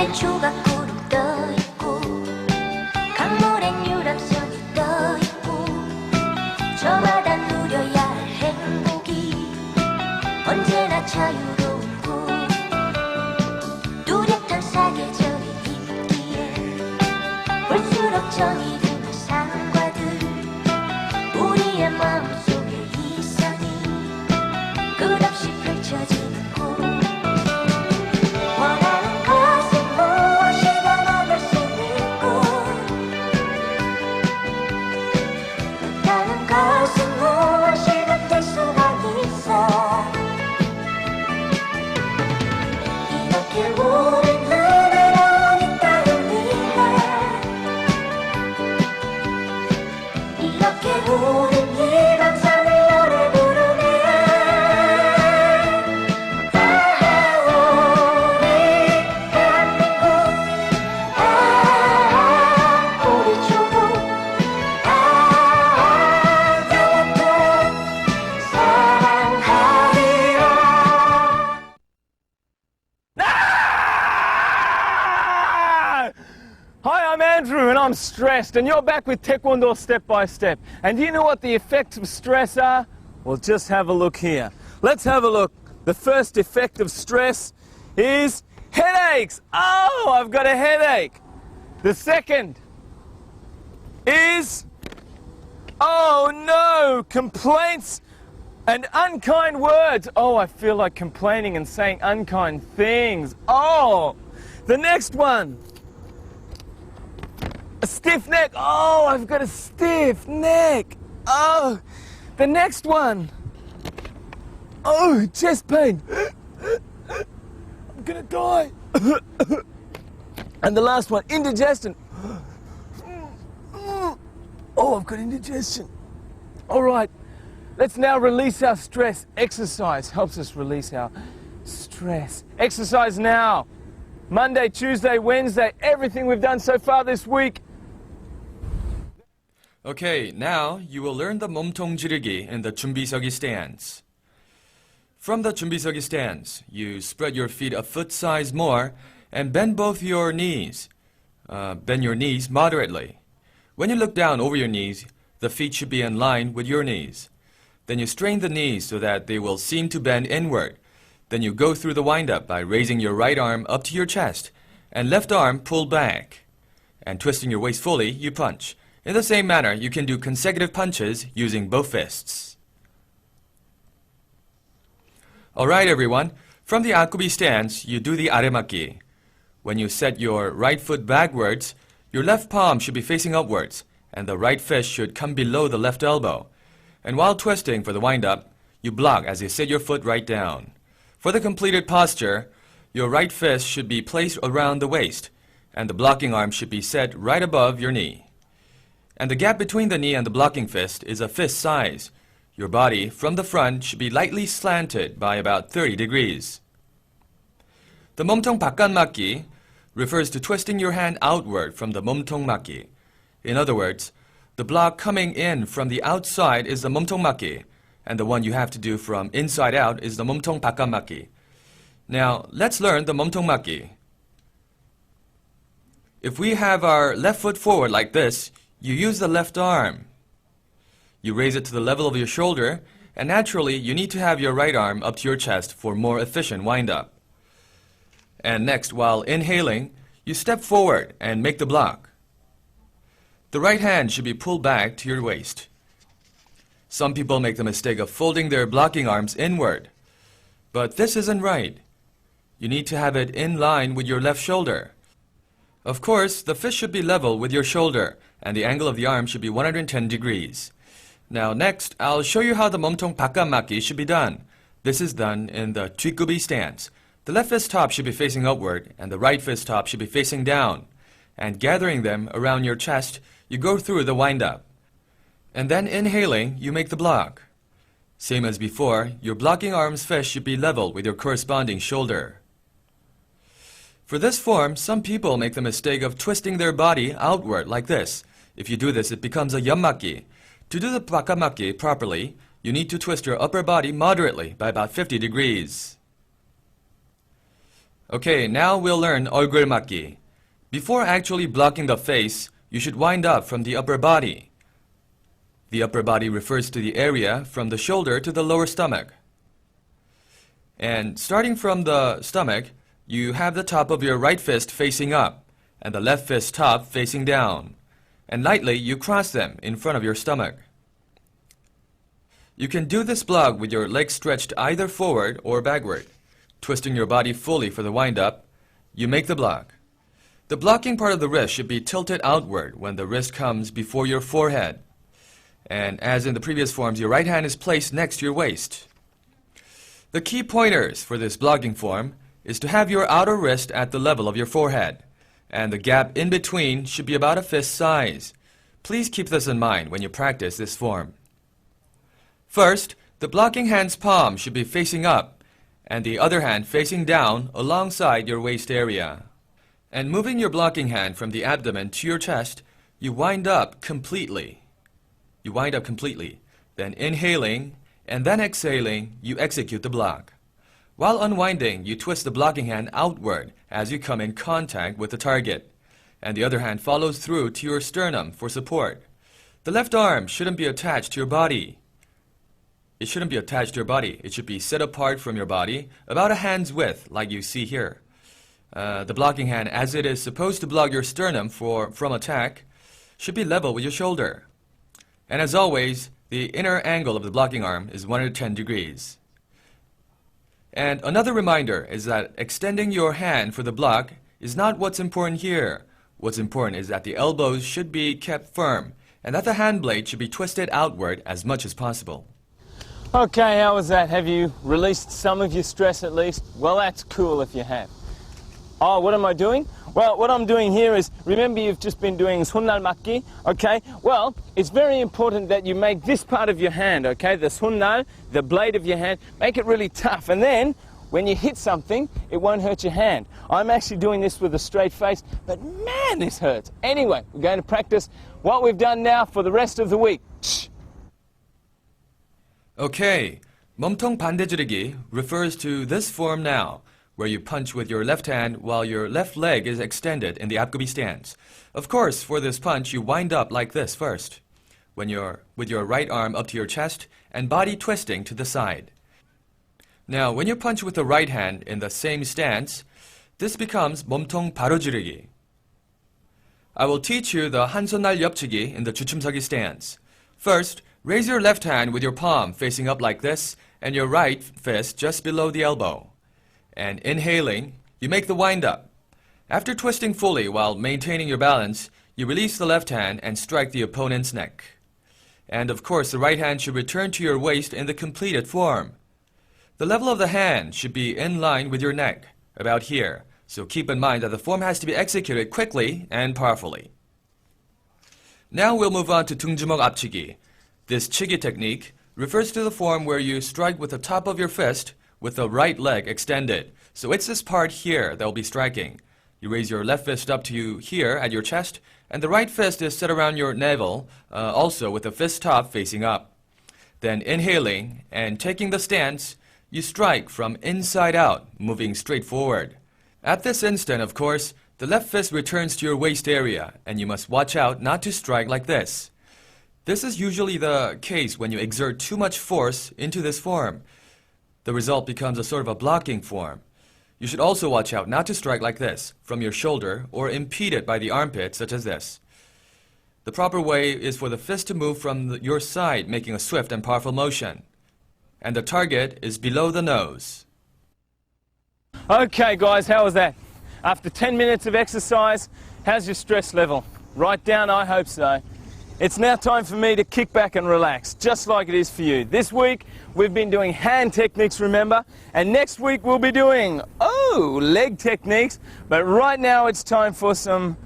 하늘에 조각구름 떠있고 강물엔 유람선이 떠있고 저마다 누려야 할 행복이 언제나 자유로운고 뚜렷한 사계절이 있기에 볼수록 정이 드는 상과들 우리의 마음속에 이상이 끝없이 펼쳐지는 곳 원하는 것은 무엇이든 얻을 수 있고 그렇다는 것은 무엇이든 될 수가 있어 이렇게 우린 흐르러온 이 땅을 위해 이렇게 우린 이 감상을 노래 부르네 우리 대한민국 우리 조국 영원토록 사랑하리라. Hi, I'm Andrew and I'm stressed, and you're back with Taekwondo Step by Step. And do you know what the effects of stress are? Well, just have a look here. Let's have a look. The first effect of stress is headaches. Oh, I've got a headache. The second is, oh no, complaints and unkind words. Oh, I feel like complaining and saying unkind things. Oh, the next one. A stiff neck. Oh, I've got a stiff neck. Oh, the next one. Oh, chest pain. I'm gonna die. And the last one, indigestion. Oh, I've got indigestion. All right, let's now release our stress. Exercise helps us release our stress. Exercise now. Monday, Tuesday, Wednesday, everything we've done so far this week. Okay, now you will learn the 몸통 지르기 in the 준비서기 stance. From the 준비서기 stance, you spread your feet a foot size more and bend both your knees. Bend your knees moderately. When you look down over your knees, the feet should be in line with your knees. Then you strain the knees so that they will seem to bend inward. Then you go through the wind-up by raising your right arm up to your chest and left arm pulled back. And twisting your waist fully, you punch. In the same manner, you can do consecutive punches using both fists. Alright everyone, from the akubi stance, you do the aremaki. When you set your right foot backwards, your left palm should be facing upwards, and the right fist should come below the left elbow. And while twisting for the wind-up, you block as you set your foot right down. For the completed posture, your right fist should be placed around the waist, and the blocking arm should be set right above your knee. And the gap between the knee and the blocking fist is a fist size. Your body, from the front, should be lightly slanted by about 30 degrees. The 몸통 바깥맞기 refers to twisting your hand outward from the 몸통 맞기. In other words, the block coming in from the outside is the 몸통 맞기, and the one you have to do from inside out is the 몸통 바깥맞기. Now, let's learn the 몸통 맞기. If we have our left foot forward like this, you use the left arm. You raise it to the level of your shoulder, and naturally, you need to have your right arm up to your chest for more efficient wind-up. And next, while inhaling, you step forward and make the block. The right hand should be pulled back to your waist. Some people make the mistake of folding their blocking arms inward, but this isn't right. You need to have it in line with your left shoulder. Of course, the fist should be level with your shoulder, and the angle of the arm should be 110 degrees. Now next, I'll show you how the 몸통 바깥맞기 should be done. This is done in the 뒷굽이 stance. The left fist top should be facing upward, and the right fist top should be facing down. And gathering them around your chest, you go through the wind-up. And then inhaling, you make the block. Same as before, your blocking arm's fist should be level with your corresponding shoulder. For this form, some people make the mistake of twisting their body outward like this. If you do this, it becomes a 옆맞기. To do the 바깥맞기 properly, you need to twist your upper body moderately by about 50 degrees. Okay, now we'll learn 얼굴 맞기. Before actually blocking the face, you should wind up from the upper body. The upper body refers to the area from the shoulder to the lower stomach. And starting from the stomach, you have the top of your right fist facing up and the left fist top facing down. And lightly, you cross them in front of your stomach. You can do this block with your legs stretched either forward or backward. Twisting your body fully for the wind-up, you make the block. The blocking part of the wrist should be tilted outward when the wrist comes before your forehead. And as in the previous forms, your right hand is placed next to your waist. The key pointers for this blocking form is to have your outer wrist at the level of your forehead, and the gap in between should be about a fist size. Please keep this in mind when you practice this form. First, the blocking hand's palm should be facing up, and the other hand facing down alongside your waist area. And moving your blocking hand from the abdomen to your chest, you wind up completely. You wind up completely. Then inhaling, and then exhaling, you execute the block. While unwinding, you twist the blocking hand outward as you come in contact with the target, and the other hand follows through to your sternum for support. The left arm shouldn't be attached to your body. It shouldn't be attached to your body. It should be set apart from your body, about a hand's width, like you see here. The blocking hand, as it is supposed to block your sternum from attack, should be level with your shoulder. And as always, the inner angle of the blocking arm is 110 degrees. And another reminder is that extending your hand for the block is not what's important here. What's important is that the elbows should be kept firm, and that the hand blade should be twisted outward as much as possible. Okay, how was that? Have you released some of your stress at least? Well, that's cool if you have. Oh, what am I doing? Well, what I'm doing here is, remember you've just been doing 손날 맞기, okay? Well, it's very important that you make this part of your hand, okay? The 손날, the blade of your hand, make it really tough. And then, when you hit something, it won't hurt your hand. I'm actually doing this with a straight face, but man, this hurts. Anyway, we're going to practice what we've done now for the rest of the week. Okay, 몸통 반대지르기 refers to this form now, where you punch with your left hand while your left leg is extended in the 앞굽이 stance. Of course, for this punch, you wind up like this first, with your right arm up to your chest and body twisting to the side. Now, when you punch with the right hand in the same stance, this becomes 몸통 바로 지르기. I will teach you the 한 손날 옆치기 in the 주춤서기 stance. First, raise your left hand with your palm facing up like this and your right fist just below the elbow. And inhaling, you make the wind-up. After twisting fully while maintaining your balance, you release the left hand and strike the opponent's neck. And of course, the right hand should return to your waist in the completed form. The level of the hand should be in line with your neck, about here. So keep in mind that the form has to be executed quickly and powerfully. Now we'll move on to 등주먹 앞치기. This 치기 technique refers to the form where you strike with the top of your fist with the right leg extended. So it's this part here that will be striking. You raise your left fist up to you here at your chest, and the right fist is set around your navel, also with the fist top facing up. Then inhaling and taking the stance, you strike from inside out, moving straight forward. At this instant, of course, the left fist returns to your waist area, and you must watch out not to strike like this. This is usually the case when you exert too much force into this form. The result becomes a sort of a blocking form. You should also watch out not to strike like this, from your shoulder, or impede it by the armpit, such as this. The proper way is for the fist to move from your side, making a swift and powerful motion. And the target is below the nose. Okay guys, how was that? After 10 minutes of exercise, how's your stress level? Right down, I hope so. It's now time for me to kick back and relax, just like it is for you. This week, we've been doing hand techniques, remember? And next week, we'll be doing, leg techniques. But right now, it's time for some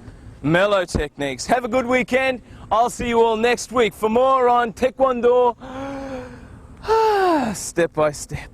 mellow techniques. Have a good weekend. I'll see you all next week for more on Taekwondo, step by step.